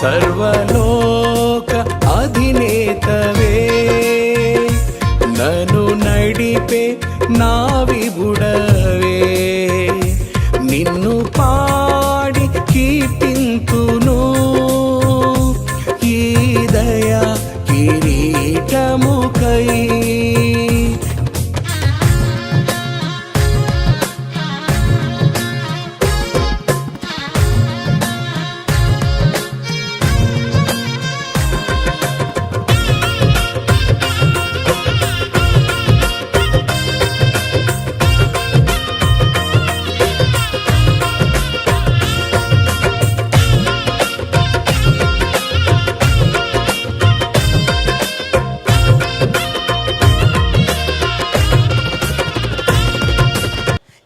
సర్వలోక అధినేతవే, నన్ను నడిపే నా విభుడవే, నిన్ను పాడి కీర్తింతును, ఈ దయా కిరీటముకై.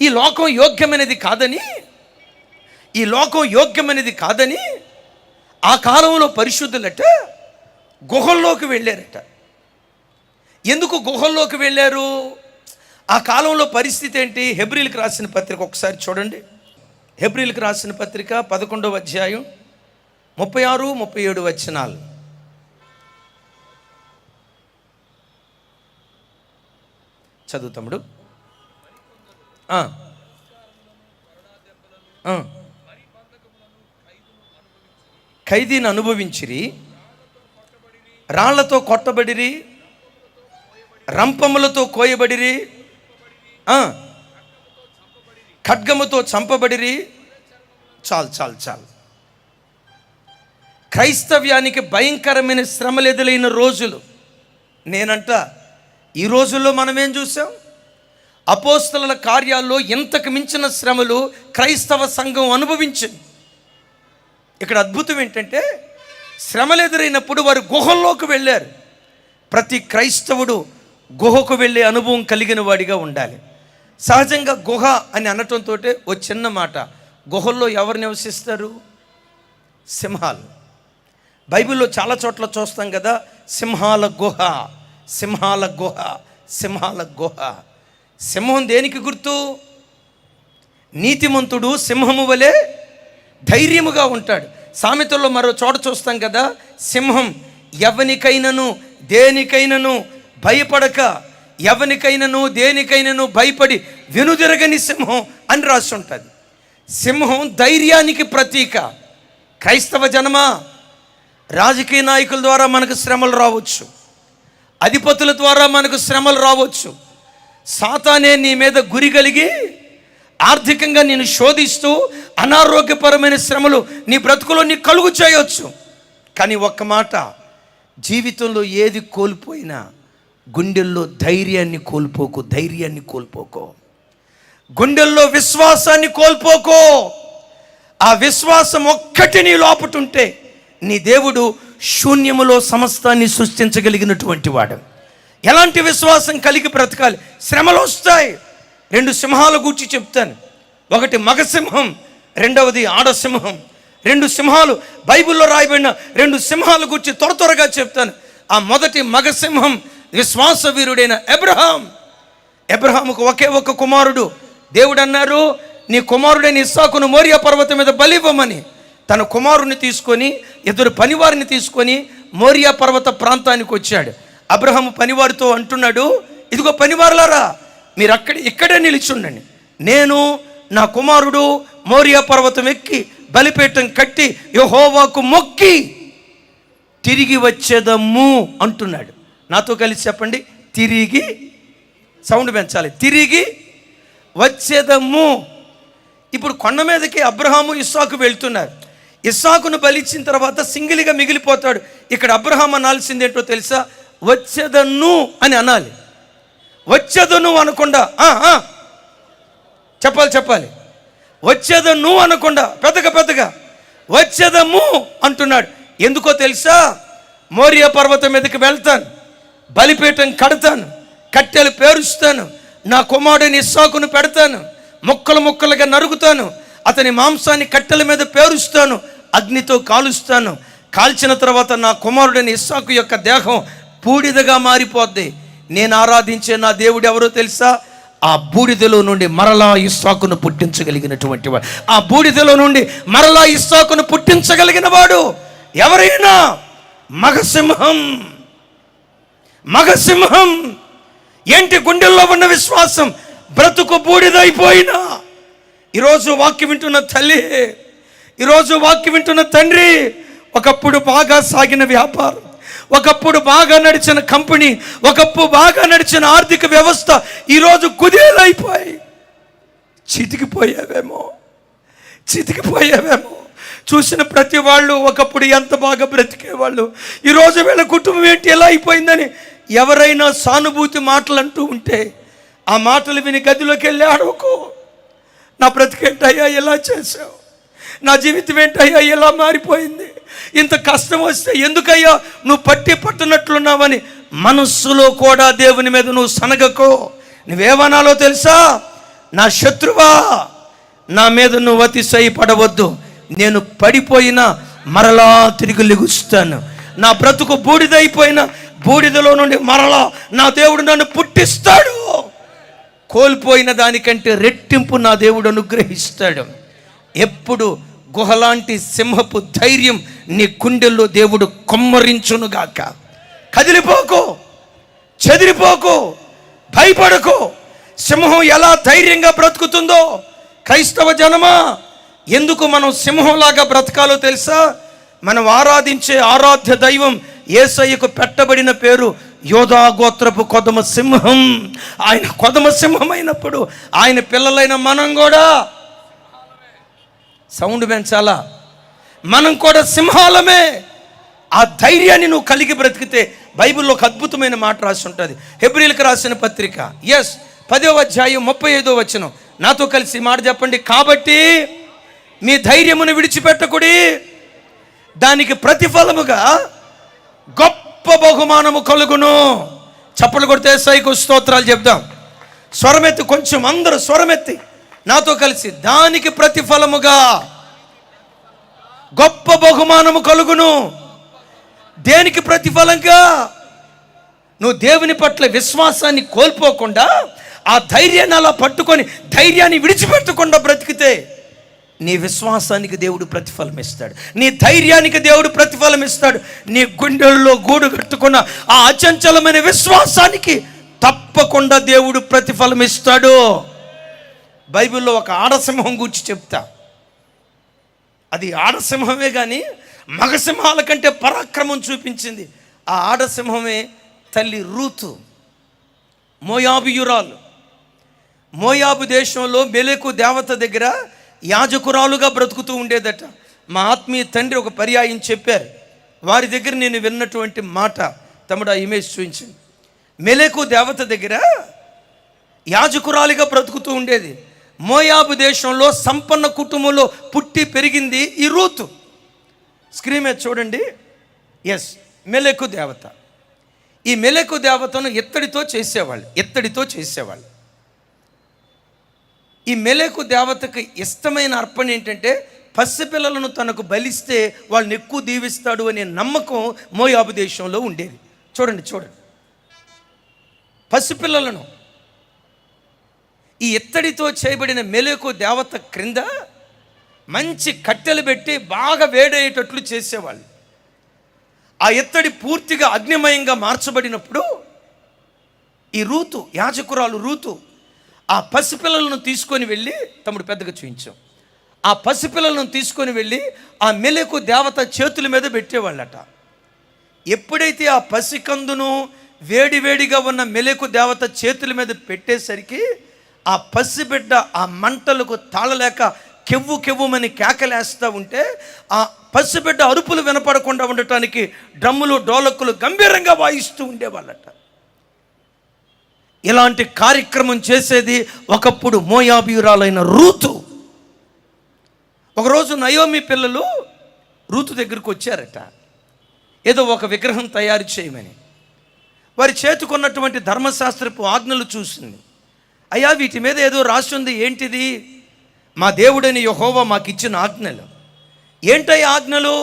ఈ లోకం యోగ్యమైనది కాదని, ఈ లోకం యోగ్యమైనది కాదని ఆ కాలంలో పరిశుద్ధులట గుహల్లోకి వెళ్ళారట. ఎందుకు గుహల్లోకి వెళ్ళారు? ఆ కాలంలో పరిస్థితి ఏంటి? హెబ్రీలకు రాసిన పత్రిక ఒకసారి చూడండి. హెబ్రీలకు రాసిన పత్రిక 11వ అధ్యాయం 36, 37 వచనాలు. చదువు తమ్ముడు. ఖైదీని అనుభవించిరి, రాళ్లతో కొట్టబడిరి, రంపములతో కోయబడిరి, ఖడ్గముతో చంపబడిరి. చాలు చాలు చాలు. క్రైస్తవ్యానికి భయంకరమైన శ్రమలు ఎదురైన రోజులు. నేనంట ఈ రోజుల్లో మనమేం చూసాం? అపోస్తలుల కార్యాల్లో ఇంతకు మించిన శ్రమలు క్రైస్తవ సంఘం అనుభవించింది. ఇక్కడ అద్భుతం ఏంటంటే, శ్రమలు ఎదురైనప్పుడు వారు గుహల్లోకి వెళ్ళారు. ప్రతి క్రైస్తవుడు గుహకు వెళ్ళే అనుభవం కలిగిన వాడిగా ఉండాలి. సహజంగా గుహ అని అనటంతో ఓ చిన్న మాట, గుహల్లో ఎవరు నివసిస్తారు? సింహాలు. బైబిల్లో చాలా చోట్ల చూస్తాం కదా, సింహాల గుహ, సింహాల గుహ, సింహాల గుహ. సింహం దేనికి గుర్తు? నీతిమంతుడు సింహము వలె ధైర్యముగా ఉంటాడు. సామెతల్లో మరో చోట చూస్తాం కదా, సింహం ఎవనికైనను దేనికైనను భయపడక, ఎవనికైనను దేనికైనను భయపడి వెనుదిరగని సింహం అని రాసి ఉంటుంది. సింహం ధైర్యానికి ప్రతీక. క్రైస్తవ జనమా, రాజకీయ నాయకుల ద్వారా మనకు శ్రమలు రావచ్చు, అధిపతుల ద్వారా మనకు శ్రమలు రావచ్చు, సాతానే నీ మీద గురి కలిగి ఆర్థికంగా నేను శోధిస్తూ అనారోగ్యపరమైన శ్రమలు నీ బ్రతుకులో నీ కలుగు చేయవచ్చు. కానీ ఒక్క మాట, జీవితంలో ఏది కోల్పోయినా గుండెల్లో ధైర్యాన్ని కోల్పోకు, ధైర్యాన్ని కోల్పోకో. గుండెల్లో విశ్వాసాన్ని కోల్పోకో. ఆ విశ్వాసం ఒక్కటి నీ లోపటుంటే నీ దేవుడు శూన్యములో సమస్తాన్ని సృష్టించగలిగినటువంటి వాడు. ఎలాంటి విశ్వాసం కలిగి బ్రతకాలి? శ్రమలు వస్తాయి. 2 సింహాల గూర్చి చెప్తాను. ఒకటి మగసింహం, రెండవది ఆడసింహం. 2 సింహాలు బైబిల్లో రాయబడిన 2 సింహాల గూర్చి త్వరగా చెప్తాను. ఆ మొదటి మగసింహం విశ్వాస వీరుడైన అబ్రహాం. అబ్రహాముకు ఒకే ఒక కుమారుడు. దేవుడు అన్నారు, నీ కుమారుడైన ఇస్సాకును మోరియా పర్వతం మీద బలివ్వమని. తన కుమారుని తీసుకొని 2 పనివారిని తీసుకొని మోరియా పర్వత ప్రాంతానికి వచ్చాడు. అబ్రహాము పనివారితో అంటున్నాడు, ఇదిగో పనివారులారా, మీరు ఇక్కడే నిలిచి ఉండండి, నేను నా కుమారుడు మోరియా పర్వతం ఎక్కి బలిపీఠం కట్టి యెహోవాకు మొక్కి తిరిగి వచ్చేదమ్ము అంటున్నాడు. నాతో కలిసి చెప్పండి, తిరిగి. సౌండ్ పెంచాలి. తిరిగి వచ్చేదమ్ము. ఇప్పుడు కొండ మీదకి అబ్రహాము ఇస్సాకు వెళ్తున్నారు. ఇస్సాకును బలిచ్చిన తర్వాత సింగిల్గా మిగిలిపోతాడు. ఇక్కడ అబ్రహాం అనాల్సింది ఏంటో తెలుసా? వచ్చేదన్ను అని అనాలి. వచ్చేదను అనకుండా చెప్పాలి. వచ్చేదన్ను అనకుండా పెద్దగా వచ్చేదమ్ము అంటున్నాడు. ఎందుకో తెలుసా? మోరియా పర్వతం మీదకి వెళ్తాను, బలిపీఠం కడతాను, కట్టెలు పేరుస్తాను, నా కుమారుడిని ఇస్సాకును పెడతాను, ముక్కలుగా నరుగుతాను, అతని మాంసాన్ని కట్టెల మీద పేరుస్తాను, అగ్నితో కాలుస్తాను. కాల్చిన తర్వాత నా కుమారుడిని ఇస్సాకు యొక్క దేహం బూడిదగా మారిపోద్ది. నేను ఆరాధించే నా దేవుడు ఎవరో తెలుసా? ఆ బూడిదలో నుండి మరలా ఇస్సాకును పుట్టించగలిగినటువంటి వాడు. ఆ బూడిదలో నుండి మరలా ఇస్సాకును పుట్టించగలిగిన వాడు. ఎవరైనా మగసింహం ఏంటి? గుండెల్లో ఉన్న విశ్వాసం బ్రతుకు బూడిదైపోయినా, ఈరోజు వాక్యం వింటున్న తల్లి, ఈరోజు వాక్యం వింటున్న తండ్రి, ఒకప్పుడు బాగా సాగిన వ్యాపారం, ఒకప్పుడు బాగా నడిచిన కంపెనీ, ఒకప్పుడు బాగా నడిచిన ఆర్థిక వ్యవస్థ ఈరోజు కుదేలైపోయి చితికిపోయావేమో. చూసిన ప్రతి వాళ్ళు ఒకప్పుడు ఎంత బాగా బ్రతికేవాళ్ళు, ఈరోజు వీళ్ళ కుటుంబం ఏంటి ఎలా అయిపోయిందని ఎవరైనా సానుభూతి మాటలు అంటూ ఉంటే ఆ మాటలు విని గదిలోకి వెళ్ళి ఆడవకు. నా బ్రతికేంటయ్యా ఎలా చేసావు, నా జీవితం ఏంటయ్యా ఎలా మారిపోయింది, ఇంత కష్టం వస్తే ఎందుకయ్యా నువ్వు పట్టునట్లున్నావని మనస్సులో కూడా దేవుని మీద నువ్వు సనగకో. నువ్వేమనాలో తెలుసా? నా శత్రువా, నా మీద నువ్వు అతిశయపడవద్దు. నేను పడిపోయినా మరలా తిరిగి లెగుస్తాను. నా బ్రతుకు బూడిదైపోయిన బూడిదలో నుండి మరలా నా దేవుడు నన్ను పుట్టిస్తాడు. కోల్పోయిన దానికంటే రెట్టింపు నా దేవుడు అనుగ్రహిస్తాడు. ఎప్పుడు గుహలాంటి సింహపు ధైర్యం నీ గుండెల్లో దేవుడు కొమ్మరించునుగాక. కదిలిపోకు, చెదిరిపోకు, భయపడకు. సింహం ఎలా ధైర్యంగా బ్రతుకుతుందో, క్రైస్తవ జనమా, ఎందుకు మనం సింహంలాగా బ్రతకాలో తెలుసా? మనం ఆరాధించే ఆరాధ్య దైవం యేసయ్యకు పెట్టబడిన పేరు యోధా గోత్రపు కొదమ సింహం. ఆయన కొదమ సింహం అయినప్పుడు ఆయన పిల్లలైన మనం కూడా సౌండ్ పెంచాలా, మనం కూడా సింహాలమే. ఆ ధైర్యాన్ని నువ్వు కలిగి బ్రతికితే బైబిల్లో ఒక అద్భుతమైన మాట రాసి ఉంటుంది. హెబ్రీయులకు రాసిన పత్రిక 10వ అధ్యాయం 35వ వచనం. నాతో కలిసి మాట చెప్పండి. కాబట్టి మీ ధైర్యమును విడిచిపెట్టకుడి, దానికి ప్రతిఫలముగా గొప్ప బహుమానము కలుగును. చప్పలు కొడితే యేసయ్యకు స్తోత్రాలు చెప్దాం. స్వరమెత్తి, కొంచెం అందరూ స్వరమెత్తి నాతో కలిసి, దానికి ప్రతిఫలముగా గొప్ప బహుమానము కలుగును. దేనికి ప్రతిఫలంగా? నువ్వు దేవుని పట్ల విశ్వాసాన్ని కోల్పోకుండా ఆ ధైర్యాన్ని అలా పట్టుకొని ధైర్యాన్ని విడిచిపెట్టకుండా బ్రతికితే నీ విశ్వాసానికి దేవుడు ప్రతిఫలం ఇస్తాడు, నీ ధైర్యానికి దేవుడు ప్రతిఫలం ఇస్తాడు. నీ గుండెల్లో గూడు కట్టుకున్న ఆ అచంచలమైన విశ్వాసానికి తప్పకుండా దేవుడు ప్రతిఫలం ఇస్తాడు. బైబిల్లో ఒక ఆడసింహం గురించి చెప్తా. అది ఆడసింహమే కానీ మగసింహాల కంటే పరాక్రమం చూపించింది. ఆ ఆడసింహమే తల్లి రూతు, మోయాబీయురాలు. మోయాబు దేశంలో మెలెకు దేవత దగ్గర యాజకురాలుగా బ్రతుకుతూ ఉండేదట. మా ఆత్మీయ తండ్రి ఒక పర్యాయం చెప్పారు. వారి దగ్గర నేను విన్నటువంటి మాట తమ్ముడు ఆ ఇమేజ్ చూపించింది. మెలెకు దేవత దగ్గర యాజకురాలిగా బ్రతుకుతూ ఉండేది. మోయాబు దేశంలో సంపన్న కుటుంబంలో పుట్టి పెరిగింది ఈ రూతు. స్క్రీన్ మీద చూడండి. మెలెకు దేవత. ఈ మెలెకు దేవతను ఎత్తడితో చేసేవాళ్ళు. ఈ మెలెకు దేవతకు ఇష్టమైన అర్పణ ఏంటంటే పసిపిల్లలను తనకు బలిస్తే వాళ్ళని ఎక్కువ దీవిస్తాడు అనే నమ్మకం మోయాబు దేశంలో ఉండేది. చూడండి పసిపిల్లలను ఈ ఎత్తడితో చేయబడిన మెలెకు దేవత క్రింద మంచి కట్టెలు పెట్టి బాగా వేడయ్యేటట్లు చేసేవాళ్ళు. ఆ ఎత్తడి పూర్తిగా అగ్నిమయంగా మార్చబడినప్పుడు ఈ రూతు, యాజకురాలు రూతు, ఆ పసిపిల్లలను తీసుకొని వెళ్ళి, తమ్ముడు పెద్దగా చూయించాం, ఆ పసిపిల్లలను తీసుకొని వెళ్ళి ఆ మెలెకు దేవత చేతుల మీద పెట్టేవాళ్ళట. ఎప్పుడైతే ఆ పసికందును వేడివేడిగా ఉన్న మెలెకు దేవత చేతుల మీద పెట్టేసరికి ఆ పసిబిడ్డ ఆ మంటలకు తాళలేక కెవ్వుమని కేకలేస్తూ ఉంటే ఆ పసిబిడ్డ అరుపులు వినపడకుండా ఉండటానికి డ్రమ్ములు డోలక్కులు గంభీరంగా వాయిస్తూ ఉండేవాళ్ళట. ఇలాంటి కార్యక్రమం చేసేది ఒకప్పుడు మోయాబీయురాలైన రూతు. ఒకరోజు నయోమి పిల్లలు రూతు దగ్గరికి వచ్చారట, ఏదో ఒక విగ్రహం తయారు చేయమని. వారి చేతుకున్నటువంటి ధర్మశాస్త్రపు ఆజ్ఞలు చూసింది. అయ్యా, వీటి మీద ఏదో రాసి ఉంది, ఏంటిది? మా దేవుడని యెహోవా మాకు ఇచ్చిన ఆజ్ఞలు. ఏంటయ్యా ఆజ్ఞలు?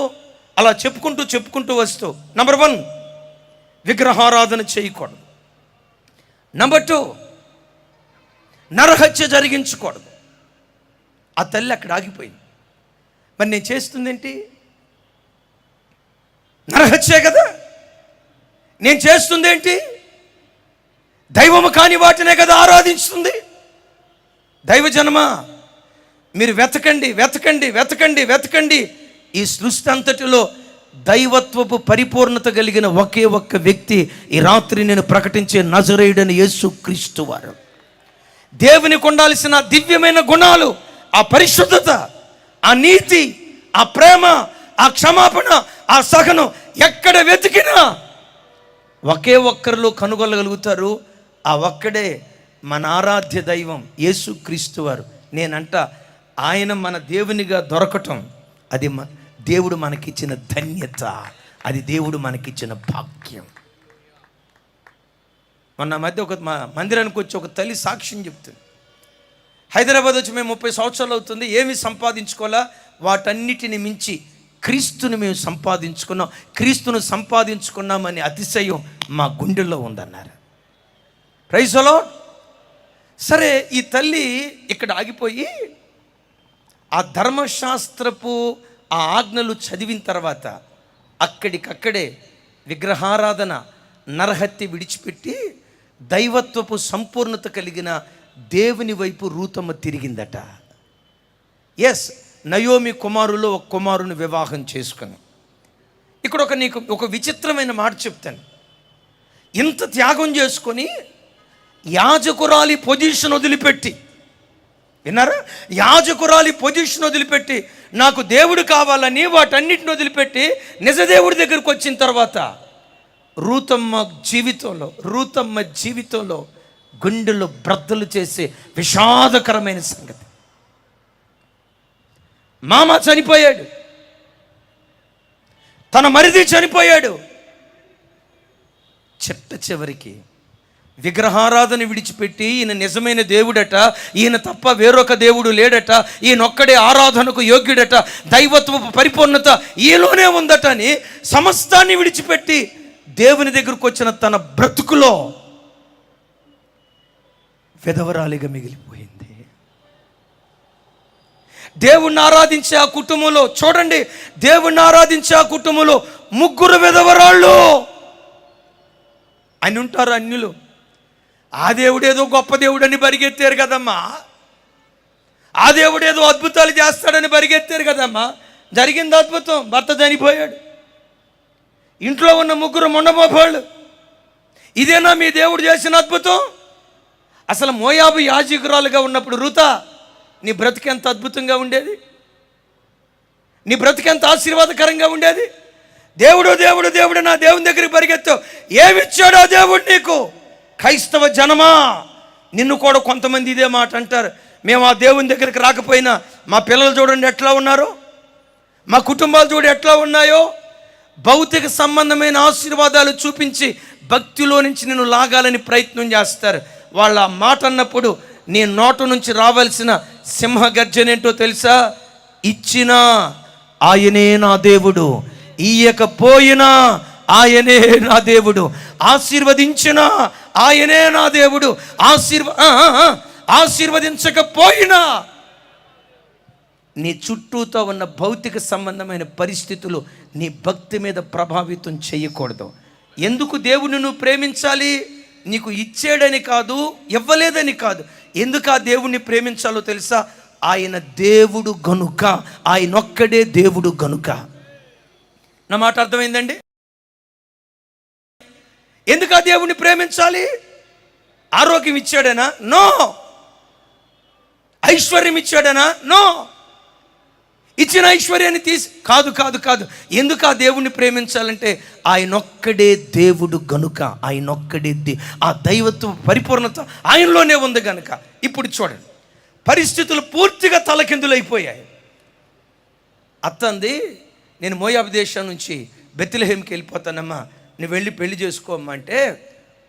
అలా చెప్పుకుంటూ వస్తూ, నంబర్ 1, విగ్రహారాధన చేయకూడదు. నంబర్ 2, నరహత్య జరిగించకూడదు. ఆ తల్లి అక్కడ ఆగిపోయింది. మరి నేను చేస్తుందేంటి? నరహత్యే కదా. నేను చేస్తుంది ఏంటి? దైవము కాని వాటినే కదా ఆరాధిస్తుంది. దైవజనమా, మీరు వెతకండి వెతకండి వెతకండి వెతకండి. ఈ సృష్టి అంతటిలో దైవత్వపు పరిపూర్ణత కలిగిన ఒకే ఒక్క వ్యక్తి ఈ రాత్రి నేను ప్రకటించే నజరేయుడని యేసుక్రీస్తు వారు. దేవునికి ఉండాల్సిన దివ్యమైన గుణాలు, ఆ పరిశుద్ధత, ఆ నీతి, ఆ ప్రేమ, ఆ క్షమాపణ, ఆ సహనం ఎక్కడ వెతికినా ఒకే ఒక్కరిలో కనుగొనగలుగుతారు. ఆ ఒక్కడే మన ఆరాధ్య దైవం యేసుక్రీస్తు వారు. నేనంట ఆయన మన దేవునిగా దొరకటం అది దేవుడు మనకిచ్చిన ధన్యత, అది దేవుడు మనకిచ్చిన భాగ్యం. మొన్న మధ్య ఒక మందిరానికి వచ్చి ఒక తల్లి సాక్ష్యం చెప్తుంది. హైదరాబాద్ వచ్చి మేము 30 సంవత్సరాలు అవుతుంది, ఏమి సంపాదించుకోవాలా, వాటన్నిటిని మించి క్రీస్తుని మేము సంపాదించుకున్నాం, క్రీస్తును సంపాదించుకున్నామని అతిశయం మా గుండెల్లో ఉందన్నారు. Praise the Lord. సరే, ఈ తల్లి ఇక్కడ ఆగిపోయి ఆ ధర్మశాస్త్రపు ఆ ఆజ్ఞలు చదివిన తర్వాత అక్కడికక్కడే విగ్రహారాధన, నరహత్య విడిచిపెట్టి దైవత్వపు సంపూర్ణత కలిగిన దేవుని వైపు రూతమ్మ తిరిగిందట. ఎస్, నయోమి కుమారులో ఒక కుమారుని వివాహం చేసుకుని. ఇక్కడ నీకు ఒక విచిత్రమైన మాట చెప్తాను. ఇంత త్యాగం చేసుకొని యాజకురాలి పొజిషన్ వదిలిపెట్టి, విన్నారా, యాజకురాలి పొజిషన్ వదిలిపెట్టి నాకు దేవుడు కావాలని వాటన్నిటిని వదిలిపెట్టి నిజదేవుడి దగ్గరికి వచ్చిన తర్వాత రూతమ్మ జీవితంలో గుండెలు బ్రద్దలు చేసే విషాదకరమైన సంగతి. మామ చనిపోయాడు, తన మరిది చనిపోయాడు. చివరికి విగ్రహారాధన విడిచిపెట్టి ఈయన నిజమైన దేవుడట, ఈయన తప్ప వేరొక దేవుడు లేడట, ఈయనొక్కడే ఆరాధనకు యోగ్యుడట, దైవత్వపు పరిపూర్ణత ఈలోనే ఉందట అని సమస్తాన్ని విడిచిపెట్టి దేవుని దగ్గరకు వచ్చిన తన బ్రతుకులో విధవరాలిగా మిగిలిపోయింది. దేవుణ్ణి ఆరాధించే ఆ కుటుంబంలో చూడండి, దేవుణ్ణి ఆరాధించే ఆ కుటుంబంలో 3 విధవరాళ్ళు అని ఉంటారు. అన్యులు ఆ దేవుడేదో గొప్ప దేవుడని పరిగెత్తారు కదమ్మా, ఆ దేవుడేదో అద్భుతాలు చేస్తాడని పరిగెత్తారు కదమ్మా. జరిగింది అద్భుతం, భర్త చనిపోయాడు, ఇంట్లో ఉన్న 3 మొండమోపాళ్ళు. ఇదేనా మీ దేవుడు చేసిన అద్భుతం? అసలు మోయాబు యాజకురాలుగా ఉన్నప్పుడు రూతా, నీ బ్రతికెంత అద్భుతంగా ఉండేది, నీ బ్రతికెంత ఆశీర్వాదకరంగా ఉండేది. దేవుడు దేవుడు దేవుడు నా దేవుని దగ్గరికి పరిగెత్తావు, ఏమిచ్చాడో దేవుడు నీకు. క్రైస్తవ జనమా, నిన్ను కూడా కొంతమంది ఇదే మాట అంటారు. మేము ఆ దేవుని దగ్గరికి రాకపోయినా మా పిల్లలు చూడండి ఎట్లా ఉన్నారో, మా కుటుంబాలు చూడు ఎట్లా ఉన్నాయో. భౌతిక సంబంధమైన ఆశీర్వాదాలు చూపించి భక్తిలో నుంచి నిన్ను లాగాలని ప్రయత్నం చేస్తారు. వాళ్ళ మాట అన్నప్పుడు నీ నోటు నుంచి రావాల్సిన సింహ గర్జనేంటో తెలుసా? ఇచ్చినా ఆయనే నా దేవుడు, ఇయ్యకపోయినా ఆయనే నా దేవుడు, ఆశీర్వదించినా ఆయనే నా దేవుడు, ఆశీర్వదించకపోయినా. నీ చుట్టూతో ఉన్న భౌతిక సంబంధమైన పరిస్థితులు నీ భక్తి మీద ప్రభావితం చేయకూడదు. ఎందుకు దేవుని నువ్వు ప్రేమించాలి? నీకు ఇచ్చాడని కాదు, ఇవ్వలేదని కాదు. ఎందుకు ఆ దేవుణ్ణి ప్రేమించాలో తెలుసా? ఆయన దేవుడు గనుక, ఆయనొక్కడే దేవుడు గనుక. నా మాట అర్థమైందండి? ఎందుకు ఆ దేవుణ్ణి ప్రేమించాలి? ఆరోగ్యం ఇచ్చాడనా? నో. ఐశ్వర్యం ఇచ్చాడనా? నో. ఇచ్చిన ఐశ్వర్యాన్ని తీసి కాదు కాదు కాదు. ఎందుకు ఆ దేవుణ్ణి ప్రేమించాలంటే ఆయనొక్కడే దేవుడు గనుక, ఆయనొక్కడే ఆ దైవత్వ పరిపూర్ణత ఆయనలోనే ఉంది గనుక. ఇప్పుడు చూడండి, పరిస్థితులు పూర్తిగా తలకిందులైపోయాయి. అత్తంది, నేను మోయాబు దేశం నుంచి బెత్లెహేంకి వెళ్ళిపోతానమ్మా, నువ్వు వెళ్ళి పెళ్లి చేసుకోమ్మా అంటే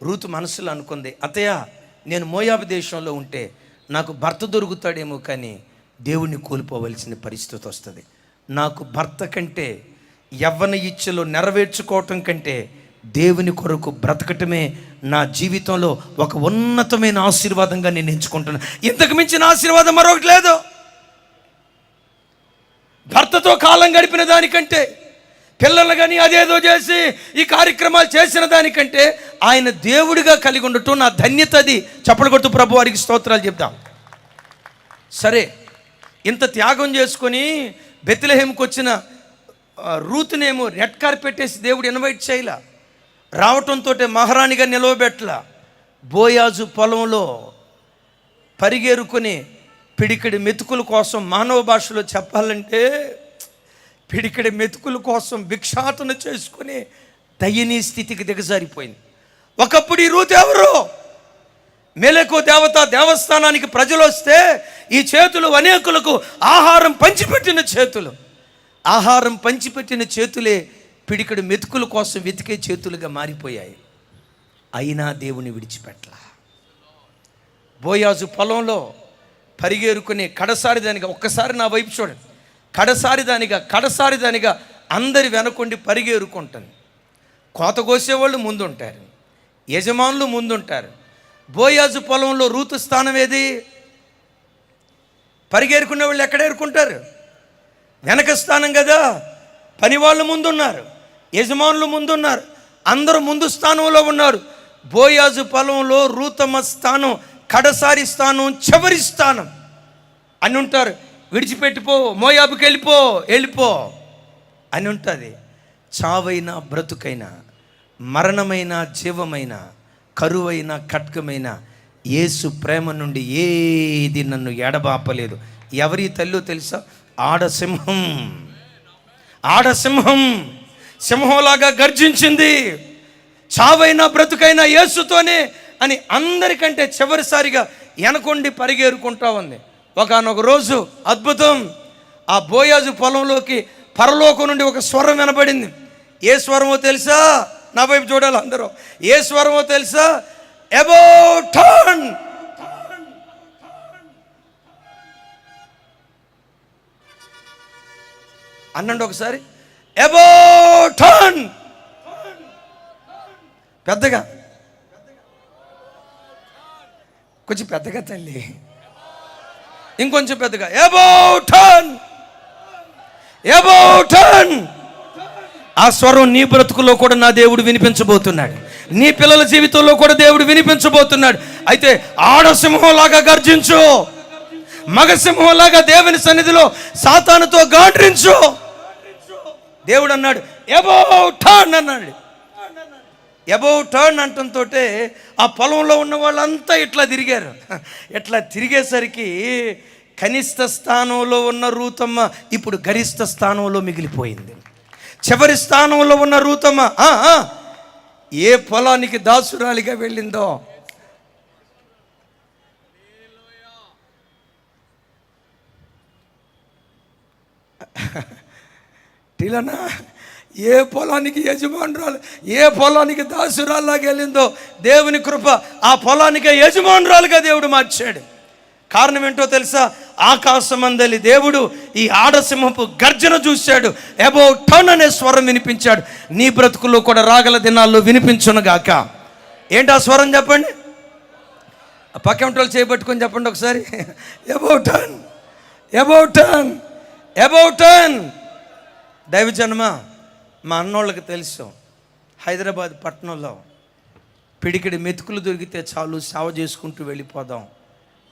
రూతు మనసులో అనుకుంది, అత్తయ్య నేను మోయాబు దేశంలో ఉంటే నాకు భర్త దొరుకుతాడేమో, కానీ దేవుణ్ణి కోల్పోవలసిన పరిస్థితి వస్తుంది. నాకు భర్త కంటే యవ్వన ఇచ్చలో నెరవేర్చుకోవటం కంటే దేవుని కొరకు బ్రతకటమే నా జీవితంలో ఒక ఉన్నతమైన ఆశీర్వాదంగా నేను ఎంచుకుంటున్నాను. ఇంతకు మించిన ఆశీర్వాదం మరొకటి లేదు. భర్తతో కాలం గడిపిన దానికంటే, పిల్లలు కానీ అదేదో చేసి ఈ కార్యక్రమాలు చేసిన దానికంటే ఆయన దేవుడిగా కలిగి ఉండటం నా ధన్యత. అది చప్పలు కొడుతూ ప్రభు వారికి స్తోత్రాలు చెప్తాం. సరే, ఇంత త్యాగం చేసుకొని బెత్లెహేముకు వచ్చిన రూతునేమో రెడ్ కార్పెట్ వేసి దేవుడు ఇన్వైట్ చేయలా. రావటంతో మహారాణిగా నిలవబెట్టలా. బోయాజు పొలంలో పరిగెరుకొని పిడికిడి మెతుకుల కోసం, మానవ భాషలో చెప్పాలంటే పిడికిడి మెతుకుల కోసం భిక్షాటన చేసుకుని దయనీయ స్థితికి దిగజారిపోయింది. ఒకప్పుడు ఈ రూతు ఎవరు? మెలెకు దేవస్థానానికి ప్రజలు వస్తే ఈ చేతులు అనేకులకు ఆహారం పంచిపెట్టిన చేతులు. ఆహారం పంచిపెట్టిన చేతులే పిడికిడి మెతుకుల కోసం వెతికే చేతులుగా మారిపోయాయి. అయినా దేవుని విడిచిపెట్టలా. బోయాజు పొలంలో పరిగేరుకుని కడసారి దానిగా, ఒక్కసారి నా వైపు చూడండి, కడసారి దానిగా అందరి వెనకుండి పరిగేరుకుంటుంది. కోత కోసేవాళ్ళు ముందుంటారు, యజమానులు ముందుంటారు. బోయాజు పొలంలో రూతు స్థానం ఏది? పరిగేరుకునే వాళ్ళు ఎక్కడ ఏరుకుంటారు? వెనక స్థానం కదా. పని వాళ్ళు ముందున్నారు, యజమానులు ముందున్నారు, అందరూ ముందు స్థానంలో ఉన్నారు. బోయాజు పొలంలో రూతమ్మ స్థానం కడసారి స్థానం, చివరి స్థానం అని ఉంటారు. విడిచిపెట్టిపో, మోయాబుకి వెళ్ళిపో అని ఉంటుంది. చావైనా బ్రతుకైనా, మరణమైన జీవమైన, కరువైన ఖడ్గమైన యేసు ప్రేమ నుండి ఏది నన్ను ఎడబాపలేదు. ఎవరి తల్లి తెలుసా? ఆడసింహం సింహంలాగా గర్జించింది. చావైనా బ్రతుకైనా యేసుతోనే అని అందరికంటే చివరిసారిగా వెనకొండి పరిగేరుకుంటా ఉంది. ఒకానొక రోజు అద్భుతం, ఆ బోయాజు పొలంలోకి పరలోకం నుండి ఒక స్వరం వినబడింది. ఏ స్వరమో తెలుసా? నా వైపు చూడాలి అందరూ. ఏ స్వరమో తెలుసా? About turn. అనండి ఒకసారి, అబౌట్ టర్న్. పెద్దగా, కొంచెం పెద్దగా తల్లి, ఇంకొంచెం పెద్దగా, అబౌట్ టర్న్. ఆ స్వరం నీ బ్రతుకులో కూడా నా దేవుడు వినిపించబోతున్నాడు. నీ పిల్లల జీవితంలో కూడా దేవుడు వినిపించబోతున్నాడు. అయితే ఆడసింహంలాగా గర్జించు, మగసింహంలాగా దేవుని సన్నిధిలో సాతానుతో గాండ్రించు. దేవుడు అన్నాడు అబౌట్ టర్న్ అన్నాడు. అబౌట్ టర్న్ అంటంతో ఆ పొలంలో ఉన్న వాళ్ళంతా ఇట్లా తిరిగారు. ఇట్లా తిరిగేసరికి కనిష్ట స్థానంలో ఉన్న రూతమ్మ ఇప్పుడు గరిష్ట స్థానంలో మిగిలిపోయింది. చివరి స్థానంలో ఉన్న రూతమ్మ ఏ పొలానికి దాసురాలిగా వెళ్ళిందో, టీలనా, ఏ పొలానికి యజమానురాలు, ఏ పొలానికి దాసురాల్లాగా వెళ్ళిందో దేవుని కృప ఆ పొలానికి యజమానురాలుగా దేవుడు మార్చాడు. కారణం ఏంటో తెలుసా? ఆకాశమందలి దేవుడు ఈ ఆడసింహపు గర్జన చూశాడు. అబౌట్ టర్న్ అనే స్వరం వినిపించాడు. నీ బ్రతుకుల్లో కూడా రాగల దినాల్లో వినిపించునుగాక. ఏంటి ఆ స్వరం చెప్పండి? పక్కంటోళ్ళు చేయబట్టుకొని చెప్పండి ఒకసారి, about turn, about turn, about turn. దైవజన్మ, మా అన్నోళ్ళకి తెలుసు, హైదరాబాద్ పట్టణంలో పిడికిడి మెతుకులు దొరికితే చాలు సేవ చేసుకుంటూ వెళ్ళిపోదాం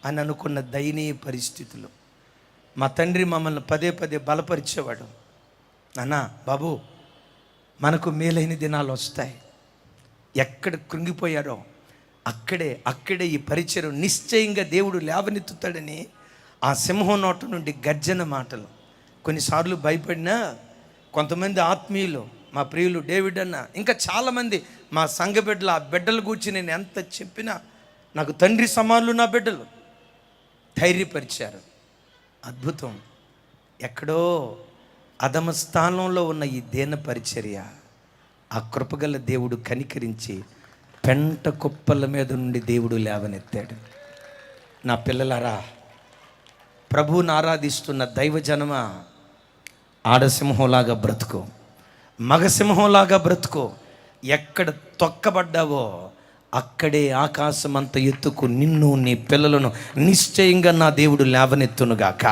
అని అనుకున్న దయనీయ పరిస్థితులు. మా తండ్రి మమ్మల్ని పదే బలపరిచేవాడు. నాన్న, బాబు, మనకు మేలైన దినాలు వస్తాయి. ఎక్కడ కృంగిపోయారో అక్కడే ఈ పరిచయం నిశ్చయంగా దేవుడు లేవనెత్తుతాడని ఆ సింహం నోట నుండి గర్జన మాటలు. కొన్నిసార్లు భయపడినా కొంతమంది ఆత్మీయులు, మా ప్రియులు డేవిడ్ అన్న, ఇంకా చాలామంది మా సంఘ బిడ్డలు, ఆ బిడ్డల గురించి నేను ఎంత చెప్పినా నాకు తండ్రి సమానులు నా బిడ్డలు ధైర్యపరిచారు. అద్భుతం. ఎక్కడో అధమ స్థానంలో ఉన్న ఈ దేన పరిచర్య ఆ కృపగల దేవుడు కనికరించి పెంట కుప్పల మీద నుండి దేవుడు లేవనెత్తాడు. నా పిల్లలారా, ప్రభువుని ఆరాధిస్తున్న దైవజనమా, ఆడసింహంలాగా బ్రతుకు, మగసింహంలాగా బ్రతుకు. ఎక్కడ తొక్కబడ్డావో అక్కడే ఆకాశమంత ఎత్తుకు నిన్ను, నీ పిల్లలను నిశ్చయంగా నా దేవుడు లేవనెత్తునుగాక.